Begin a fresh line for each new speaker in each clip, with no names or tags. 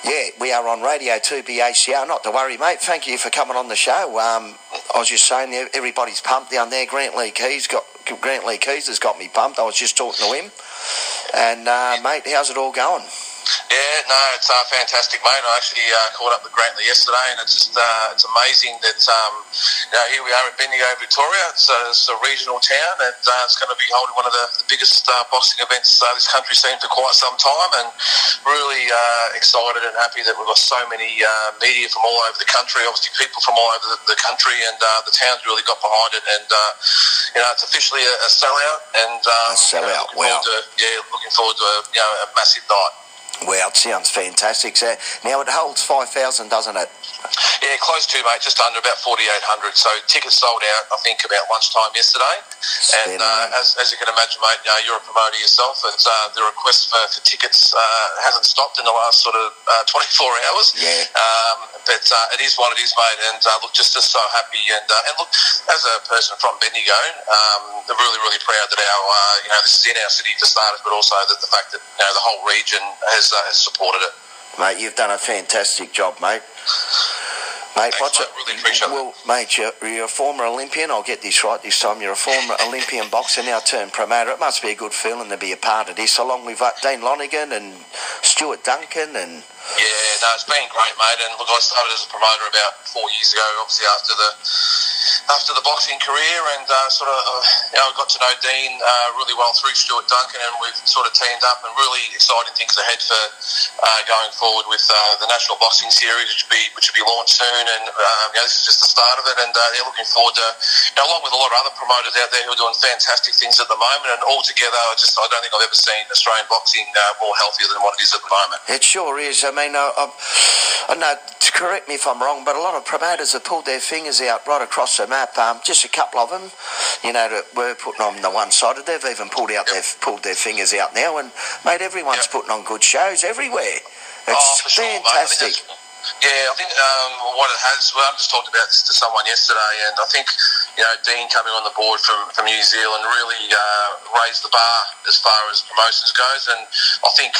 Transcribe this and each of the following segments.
Yeah, we are on Radio 2BACR. Not to worry, mate. Thank you for coming on the show. I was just saying, everybody's pumped down there. Grant Lee Keys has got me pumped. I was just talking to him. And, mate, how's it all going?
Yeah, no, it's fantastic, mate. I actually caught up with Grantley yesterday, and it's just it's amazing that here we are at Bendigo, Victoria. It's a regional town, and it's going to be holding one of the biggest boxing events this country's seen for quite some time. And really excited and happy that we've got so many media from all over the country. Obviously, people from all over the country, and the town's really got behind it. And it's officially a sellout. And
a sellout. Wow.
Looking forward to a massive night.
Wow, it sounds fantastic. So now it holds 5,000, doesn't it?
Yeah, close to, mate, just under about 4,800. So tickets sold out, I think, about lunchtime yesterday. And as you can imagine, mate, you're a promoter yourself. It's, the request for tickets hasn't stopped in the last sort of 24 hours.
Yeah.
But it is what it is, mate. And look, just so happy. And look, as a person from Bendigo, I'm really, really proud that our, this is in our city for starters, but also that the fact that the whole region has supported it.
Mate, you've done a fantastic job, mate. Mate,
thanks, mate. Really appreciate it.
Well, mate, you're a former Olympian. I'll get this right this time. You're a former Olympian boxer, now turned promoter. It must be a good feeling to be a part of this, along with Dean Lonergan and Stuart Duncan and...
Yeah, no, it's been great, mate. And look, I started as a promoter about 4 years ago, obviously after the boxing career, and I got to know Dean really well through Stuart Duncan, and we've sort of teamed up, and really exciting things ahead for going forward with the National Boxing Series, which will be launched soon. And this is just the start of it, and they're looking forward to, along with a lot of other promoters out there who are doing fantastic things at the moment, and all together, I don't think I've ever seen Australian boxing more healthier than what it is at the moment.
It sure is. I mean, I know, correct me if I'm wrong, but a lot of promoters have pulled their fingers out right across the map. Just a couple of them, that were putting on the one-sided. They've even pulled their fingers out now, and mate, everyone's putting on good shows everywhere. It's fantastic.
Sure, I think what it has, I just talked about this to someone yesterday, and I think, Dean coming on the board from New Zealand really raised the bar as far as promotions goes, and I think,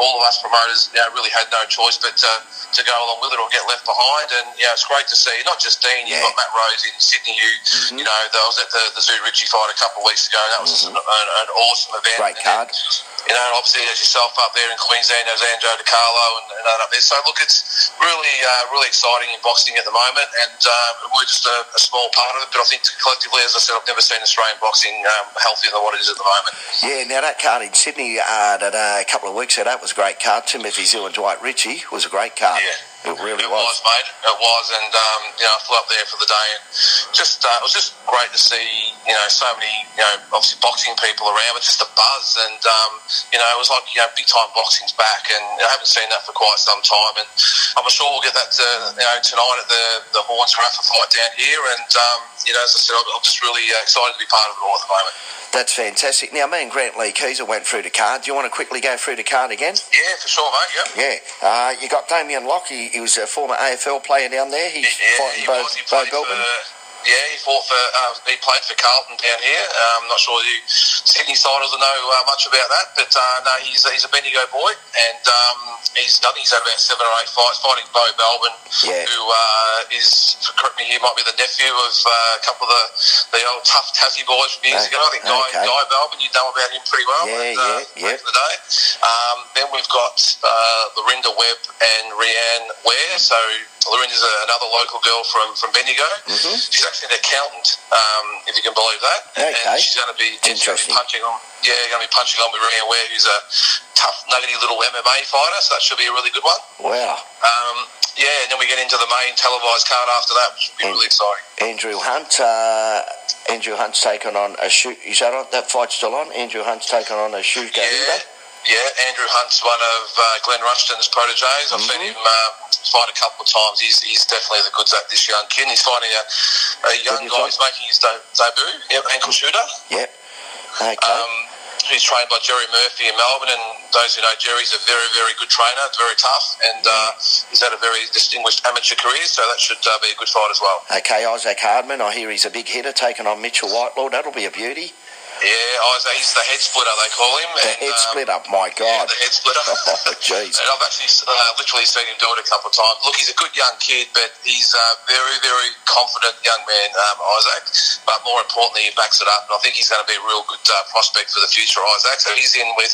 all of us promoters, really had no choice but to go along with it or get left behind, and, it's great to see, not just Dean, you've got Matt Rose in Sydney who, I was at the Zoo Ritchie fight a couple of weeks ago, and that was just an awesome event.
Great card.
And obviously, as yourself up there in Queensland, there's Andrew DiCarlo and up there. So, look, it's really exciting in boxing at the moment, and we're just a small part of it. But I think collectively, as I said, I've never seen Australian boxing healthier than what it is at the moment. Yeah,
now that card in Sydney a couple of weeks ago, that was a great card. Timothy Zhu and Dwight Ritchie was a great card.
Yeah.
It really
was, mate. It was, and I flew up there for the day, and it was just great to see, so many, obviously boxing people around, but just a buzz, and it was like, big time boxing's back, and I haven't seen that for quite some time, and I'm sure we'll get that tonight at the Zerafa fight down here, and as I said, I'm just really excited to be part of it all at the moment.
That's fantastic. Now, me and Grant Lee Keys went through the card. Do you want to quickly go through the card again?
Yeah, for sure, mate,
Yeah. You got Damien Locke. He was a former AFL player down there. He's fighting Bo Belbin.
He fought for. He played for Carlton down here. I'm not sure you Sydney siders will know much about that, but no, he's a Bendigo boy, and I think he's had about 7 or 8 fights fighting Bo Belbin, who is, correct me here, might be the nephew of a couple of the old tough Tassie boys from years ago. I think Guy Belbin, you know about him pretty well. Back in the day. Then we've got Lorinda Webb and Rianne Ware. So Lorinda's another local girl from Bendigo. She's actually an accountant, if you can believe that. And she's going to be punching on. Yeah, going to be punching on with Rianne Ware, who's a tough, nuggety little MMA fighter. So that should be a really good one.
Wow.
And then we get into the main televised card after that, which will be really exciting.
Andrew Hunt's taken on a shoot. Is that fight's still on? Andrew Hunt's taken on a shoot.
Yeah, Andrew Hunt's one of Glenn Rushton's proteges. I've seen him fight a couple of times. He's definitely the goods at this young kid. He's fighting a young guy who's making his debut. Yep, ankle shooter.
Yep. Okay.
He's trained by Jerry Murphy in Melbourne, and those who know Jerry's a very, very good trainer, very tough, and he's had a very distinguished amateur career, so that should be a good fight as well.
Okay, Isaac Hardman, I hear he's a big hitter, taking on Mitchell Whitelaw. That'll be a beauty.
Yeah, Isaac, he's the head splitter, they call him.
The head splitter, my God.
Yeah, the head splitter.
Oh, jeez.
And I've actually literally seen him do it a couple of times. Look, he's a good young kid, but he's a very, very confident young man, Isaac. But more importantly, he backs it up. And I think he's going to be a real good prospect for the future, Isaac. So he's in with,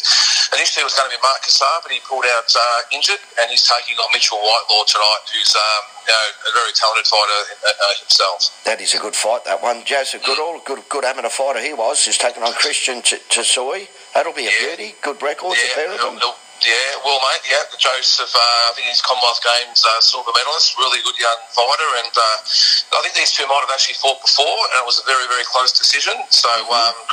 initially it was going to be Mark Cassar, but he pulled out injured, and he's taking on Mitchell Whitelaw tonight, who's a very talented fighter himself.
That is a good fight, that one. Joseph Goodall, good amateur fighter he was, is taking on Christian Tsui. That'll be a beauty. Good records, a pair of them.
Yeah, well, mate, Joseph, I think he's Commonwealth Games silver medalist, really good young fighter, and I think these two might have actually fought before, and it was a very, very close decision. So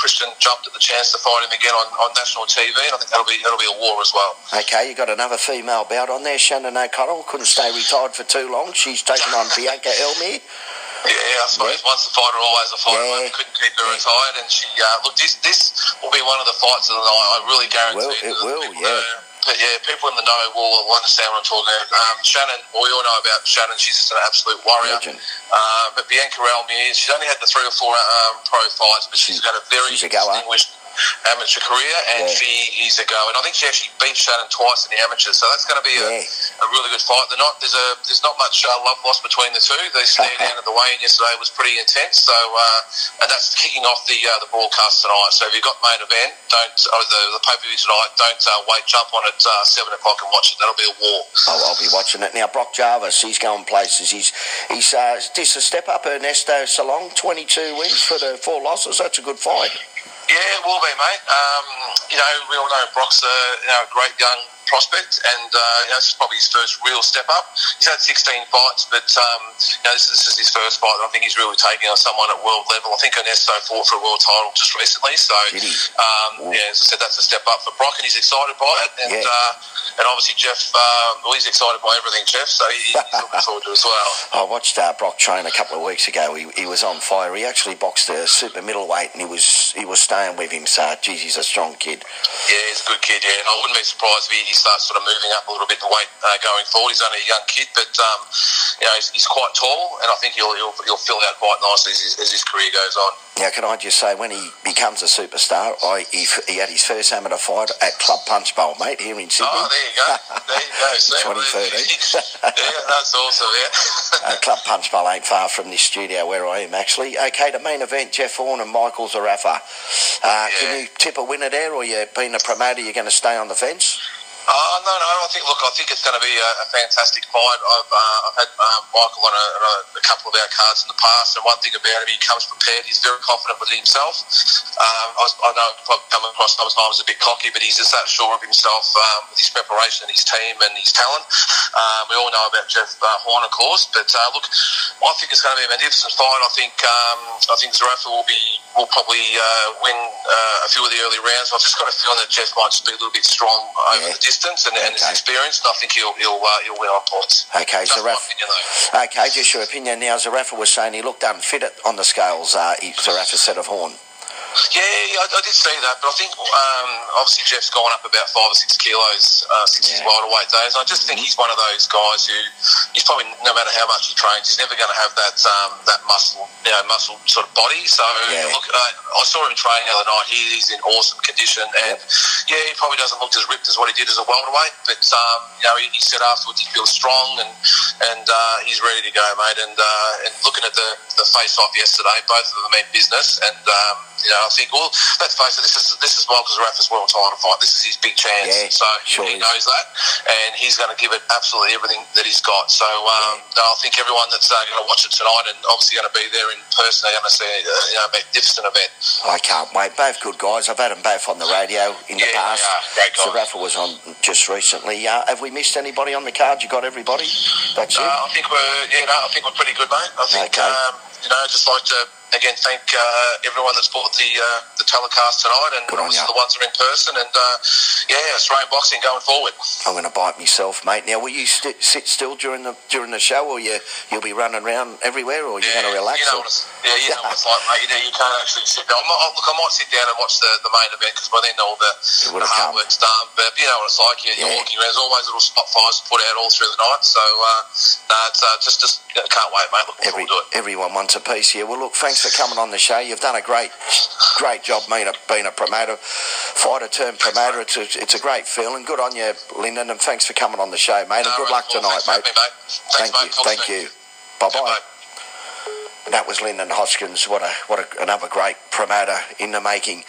Christian jumped at the chance to fight him again on national TV, and I think that'll be a war as well.
Okay, you got another female bout on there, Shannon O'Connell. Couldn't stay retired for too long. She's taking on Bianca Elmire.
Yeah, I suppose once a fighter, always a fighter. Yeah. Couldn't keep her retired, and she this will be one of the fights of the night. I really guarantee.
It will.
People in the know will understand what I'm talking about. Shannon, we all know about Shannon. She's just an absolute warrior. But Bianca Elmire, she's only had the 3 or 4 pro fights, but she's got a very distinguished amateur career, and she is a go. And I think she actually beat Shannon twice in the amateurs, so that's going to be a really good fight. There's not much love lost between the two. They stared down at the weigh-in yesterday, was pretty intense. So and that's kicking off the broadcast tonight. So if you've got main event, the pay-per-view tonight, don't wait, jump on at 7 o'clock and watch it. That'll be a war.
I'll be watching it now. Brock Jarvis, he's going places. He's just a step up. Ernesto Salong, 22 wins for the 4 losses. That's a good fight.
Yeah, it will be, mate. We all know Brock's a great young prospect, and this is probably his first real step up. He's had 16 fights, but this is his first fight that I think he's really taking on someone at world level. I think Ernesto fought for a world title just recently, so as I said, that's a step up for Brock, and he's excited by it. And obviously Jeff, he's excited by everything, Jeff, so he's looking forward to it as well.
I watched Brock train a couple of weeks ago. He was on fire. He actually boxed a super middleweight, and he was staying with him. So, geez, he's a strong kid.
Yeah, he's a good kid. Yeah, and I wouldn't be surprised if he starts sort of moving up a little bit in weight going forward. He's only a young kid, but he's quite tall, and I think he'll fill out quite nicely as his career goes on.
Now, can I just say, when he becomes a superstar, he had his first amateur fight at Club Punch Bowl, mate, here in Sydney.
Oh, there you go.
2013.
Yeah, that's awesome, yeah.
Club Punch Bowl ain't far from this studio where I am, actually. Okay, the main event, Jeff Horn and Michael Zerafa. Can you tip a winner there, or you being a promoter, you're going to stay on the fence?
No. I think it's going to be a fantastic fight. I've had Michael on a couple of our cards in the past, and one thing about him, he comes prepared. He's very confident with himself. I know it probably come across sometimes a bit cocky, but he's just that sure of himself with his preparation and his team and his talent. We all know about Jeff Horn, of course, but look, I think it's going to be a magnificent fight. I think Zerafa will probably win a few of the early rounds. I've just got a feeling that Jeff might just be a little bit strong over the distance and his experience, and I think he'll win on points.
Okay, Zerafa. Okay, just your opinion now. Zerafa was saying he looked unfit on the scales. Zerafa said of Horn.
Yeah, I did see that, but I think obviously Jeff's gone up about 5 or 6 kilos since his welterweight days. I just think he's one of those guys who he's probably, no matter how much he trains, he's never going to have that muscle sort of body. So look, I saw him train the other night. He's in awesome condition, and he probably doesn't look as ripped as what he did as a welterweight, but he said afterwards he feels strong and he's ready to go, mate. And looking at the face-off yesterday, both of them meant business, and I think, well, let's face it, this is Michael Zerafa's world title fight. This is his big chance. Yeah, so he knows that, and he's going to give it absolutely everything that he's got. So I think everyone that's going to watch it tonight and obviously going to be there in person, they're going to see a magnificent event. I can't wait. Both good guys. I've had them both on the radio in the past. Great guys. Zerafa was on just recently. Have we missed anybody on the card? You got everybody? That's it? I think we're pretty good, mate. I think, just like to again thank everyone that's bought the telecast tonight, and obviously the ones that are in person, and Australian boxing going forward. I'm going to bite myself, mate. Now, will you sit still during the show, or you'll be running around everywhere, or you're going to relax? You know what it's like, mate. You can't actually sit down. I might sit down and watch the main event, because by then all the hard work's done. But you know what it's like. You're walking around. There's always little spot fires put out all through the night. So it's just Can't wait, mate. Looking forward to it.
Everyone wants a piece here. Well, look, thanks for coming on the show. You've done a great job being a promoter, fighter turned promoter. It's a great feeling. Good on you, Lynden, and thanks for coming on the show, mate. And good luck tonight, mate. Thank you. Bye-bye. And that was Lynden Hoskins. What another great promoter in the making.